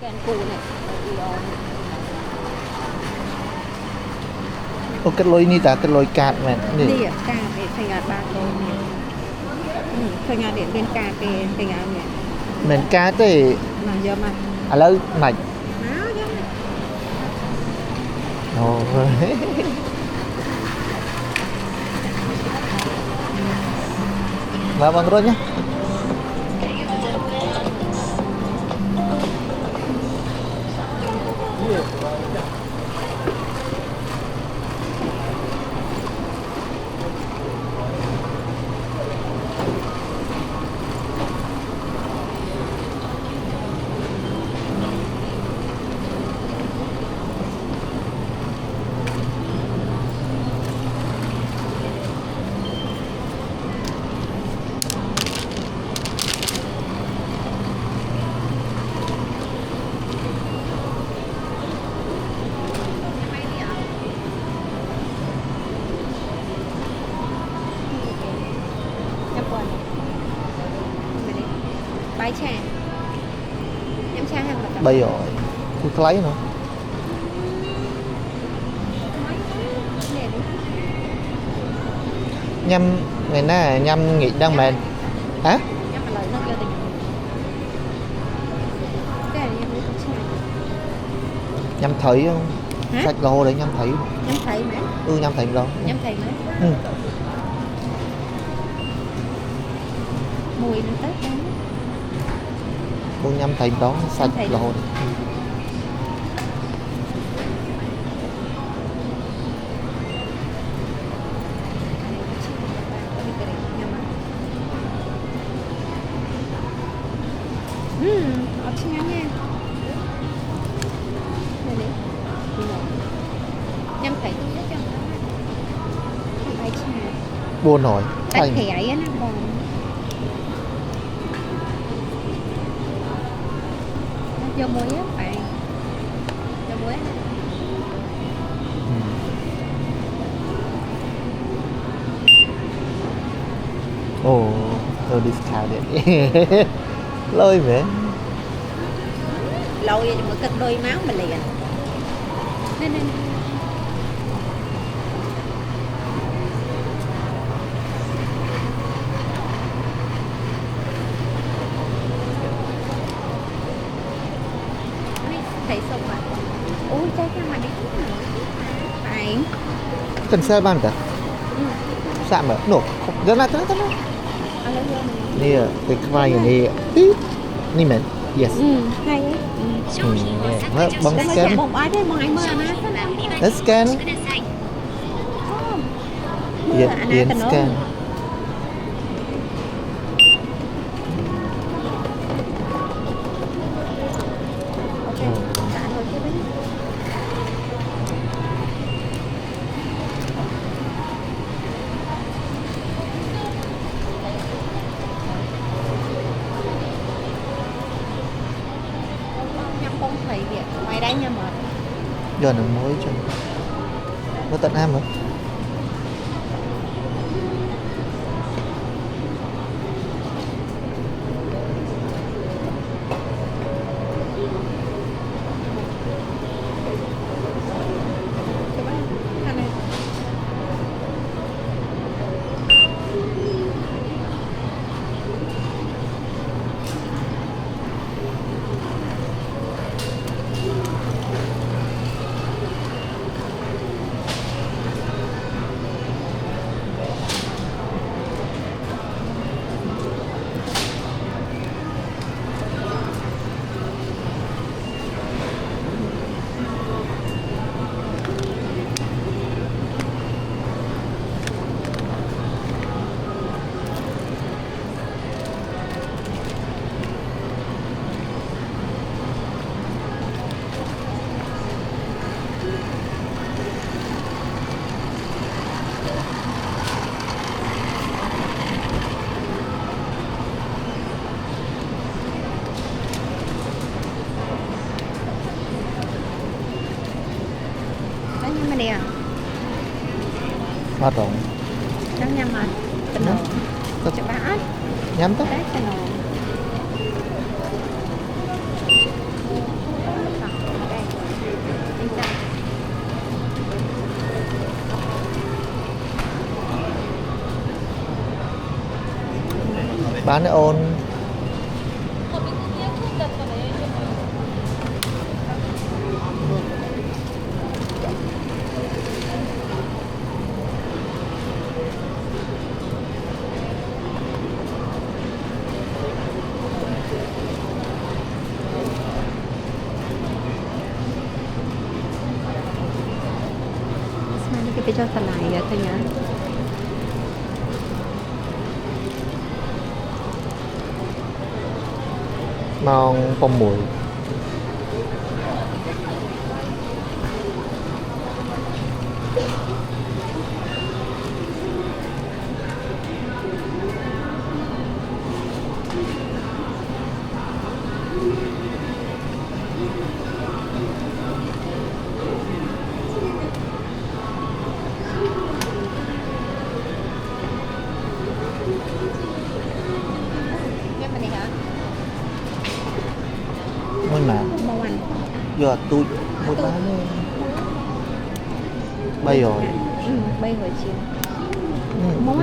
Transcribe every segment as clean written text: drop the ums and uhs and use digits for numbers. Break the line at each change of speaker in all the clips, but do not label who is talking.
Kèn cù này.
Ô cái lối ní ta cái lối cát mẹ
Đi
nè
à, cà để thành ngà ba tô này. Thành ngà để bên cà cái thành ngà này.
mình cát ấy
Mà giờ mà.
à lâu mạch
Má giờ này.
ồ và bằng rồi nhá
Nhâm quần. Này đi. Bái chè. Nhâm chè hay là
bây rồi cứ lấy nữa
Nè đi.
nhâm ngày nay nhâm nghỉ đang mệt hả
Nhâm mà lời nó kêu tình. Cái này nhâm đi con chè.
nhâm thấy không
Hả?
sách lô để nhâm thấy
Nhâm thấy mấy?
nhâm thấy đó
Nhâm thấy mấy?
ừ.
Mùi nó tết đó.
cô nhâm thấy đó sách
thấy
lô
đó. Option nha. Đây đi. Nhâm thấy tôi nhất cho nó. Bái chè.
buồn nổi
Tách
thành
thẻ ấy nó còn. Vô muối á bạn. Vô muối á.
ồ tôi discount đấy lôi về
Lâu vậy mà cất đôi máu mà liền. Nên thấy xong rồi. Ôi trái cái mà đi bạn.
cần xe ban cả sạm mà nổ rất là rất là
Ăn lấy vô mình.
nè cái vai này tíนี่มัน yes
Hay ấy.
bấm
Cái
scan
bông ai đấy bông ai mưa mà.
let's scan
Mưa
Tiến
anh ta
scan
Nhâm bông thầy Việt ngoài đây nha mà.
giờ nó mới cho nó tận am rồi
nè.
Hoạt động
Nó nhâm rồi. Tình
Nhắm.
đồ. Cho bá.
nhắm tóc
Đấy tình đồ.
bán đấy ôn
Sebenarnya kita coba selai ya ternyata.
mong phong mùi
Cái bên này hả?
muốn nào
Màu anh.
giờ tôi một bán đi bay rồi
Bay hồi chiều.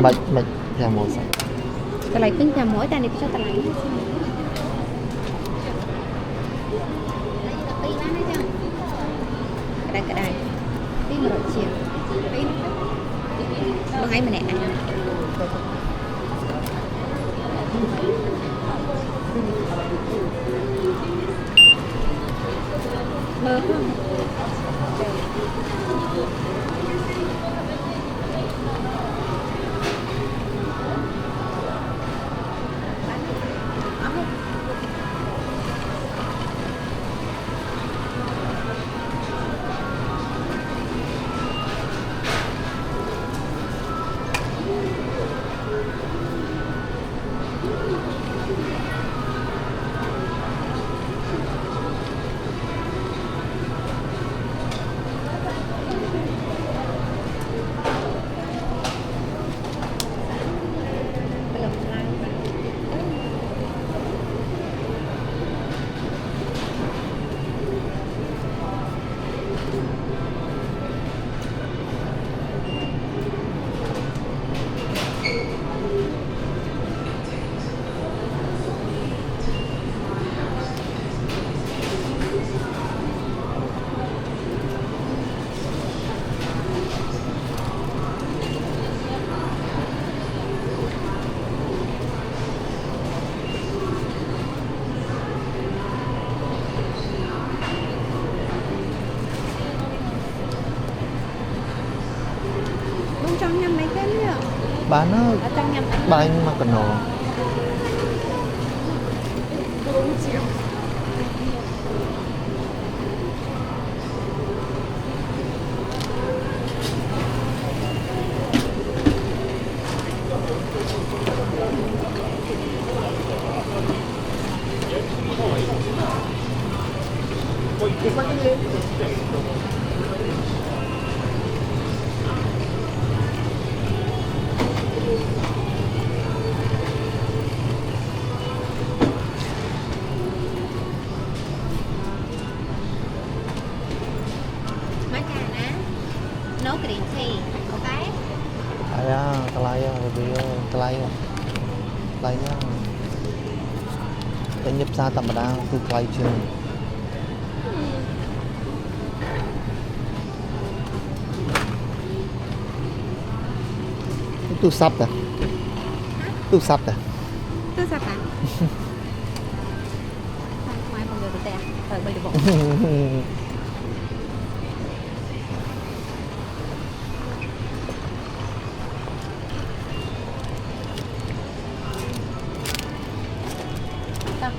mạch mạch ra một sạch
Selai pun jam mỗi tadi kita selai. Kedai-kedai. Ini menurut chiều. Bang ai mana anh? Mơ không? Belum selai. Bông trong nhâm mấy cái nữa.
bán nó
Ở trong nhâm anh.
bánh mà cần nổ
Má trà ná. Nấu green tea. Ok.
ayah kelaya lebih kelaya kelaya penyep sa tầm đa từ kelay chưa tu sắp à tu sắp à
Itu siapa? Mai panggil kita ya. Balik bok. Tao.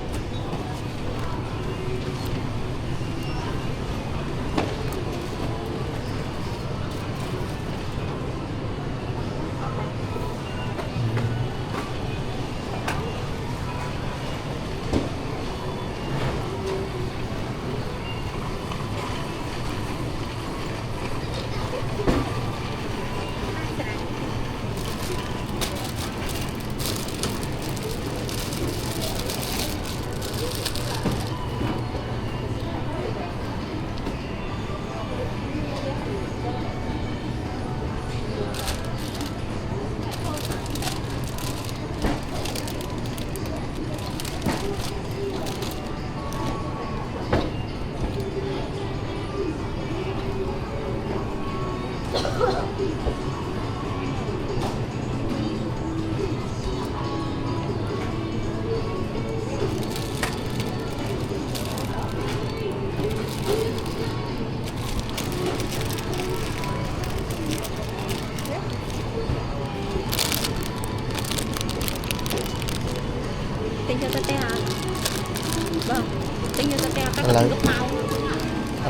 tao có
Lấy.
lúc máu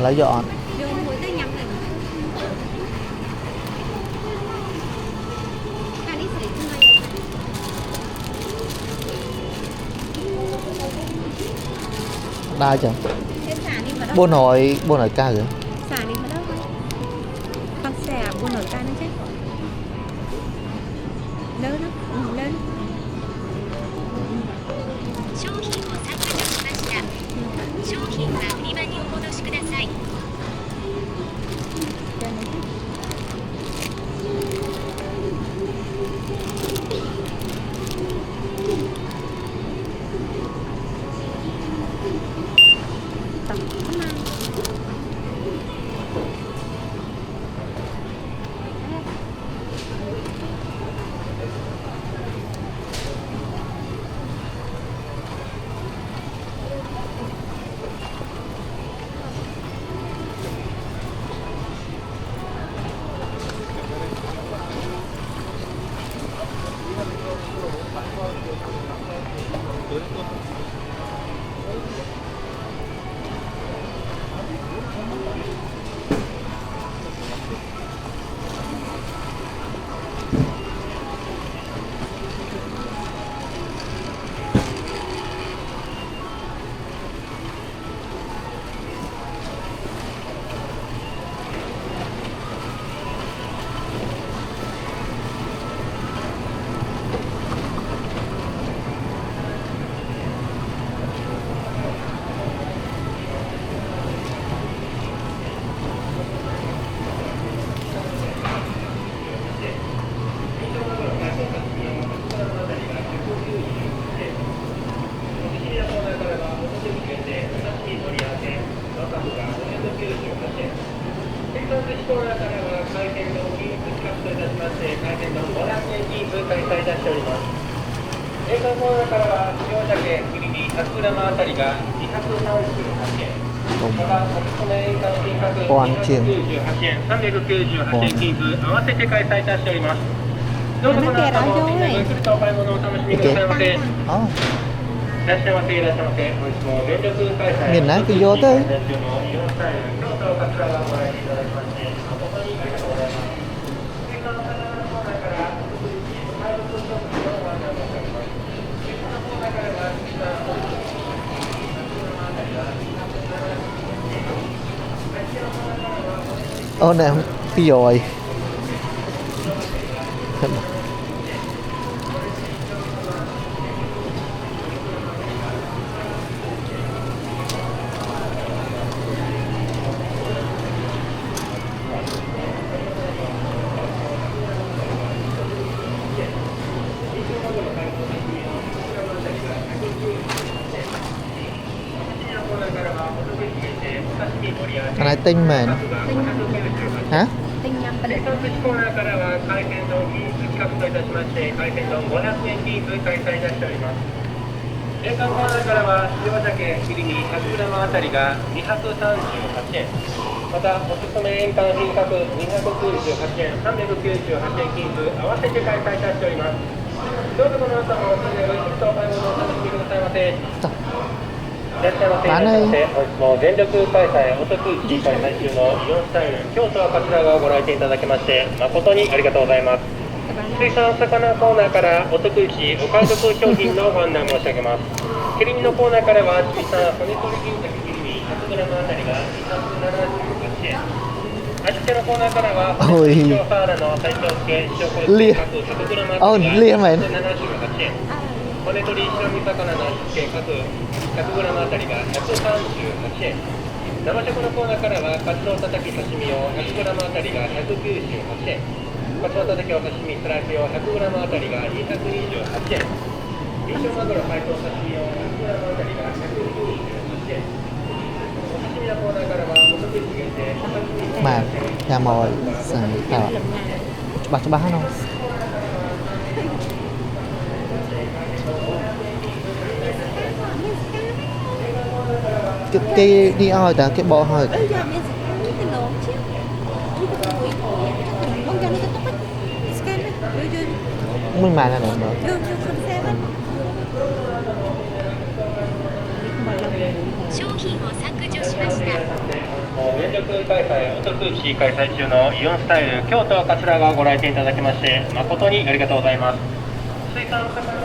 lấy dọn
vô muối tới nhắm này ta đi xử lý thứ này
đai chẳng
thế xả đi mà đâu
bố nói ca rồi
xả đi mà đâu con xẻ buôn ở ca nó chết lớn nó lớn
商品を削除しました。商品は売り場にお戻しください。
tập nó mang
con chiên
398円金額合わせて開催いたしております。どうぞこの後もみんなごゆっくりとお買い物をお楽しみくださいませ。い
Ồ,
らっしゃいませ、いらっしゃいませ。本日も全力開催。
miền Nam cứ vô tới
京都桂川ご来店いただきまして誠にありがとうございます。追加の魚のコーナーからお得意お買い物ショップのご案内申し上げます。追加のコーナーからは今お得意のあたりが270
ô này không cái rồi cái này tinh mà hả
tinh nhâm bánh
生産口コーナーからは海鮮丼金付企画といたしまして海鮮丼500円金付開催いたしております。冷凍コーナーからは塩鮭切り身 100g あたりが238円、またおすすめ円換品格298円、398円金付合わせて開催いたしております。どうぞこの後もおすすめごゆっくりとお買い物をお楽しみくださいませ。いらっしゃいませ。いらっしゃいませ。本日も全力開催お得意開催中のイオンスタイル京都は桂川をご来店いただきまして誠にありがとうございます。水産魚コーナーからお得意お買い得商品のご案内申し上げます。切り身のコーナーからは水産骨取り銀鮭切り身 100g あたりが278円。味付けのコーナーからは
おい
塩サーラの最長付塩コロッケ各 100g あたりが
lia mày
278円。骨取り白身魚の味付け各 100g あたりが138円。生食のコーナーからはカツオたたき刺身用 100g あたりが198円。カツオたたきお刺身スライス用 100g あたりが228円。臨床マグロ解凍刺身用 100g あたりが198円。お刺身のコーナーからはお得意限定お刺身
mà nhà mồi sẵn tao
lụm ngà
bạc cho bác không cái đi oi ta cái bộ hơi
bây giờ mình sẽ cái lỗ chứ đi cái mũi không cho nó cái tóc scan đấy rồi rồi
mình mà là được rồi
rồi không xe đấy
商品を削しました。
連続開催、お得市開催中のイオンスタイル京都桂川ご来店いただきまして誠にありがとうございます。水産の方から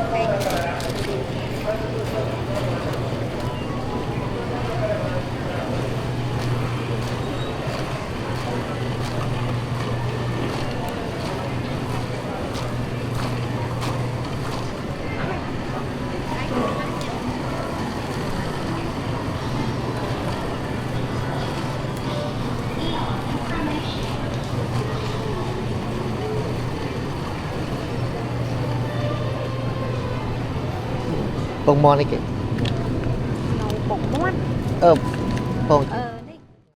ปงมอนไอ้เก๋
nấu bột muối
เออปง
ờ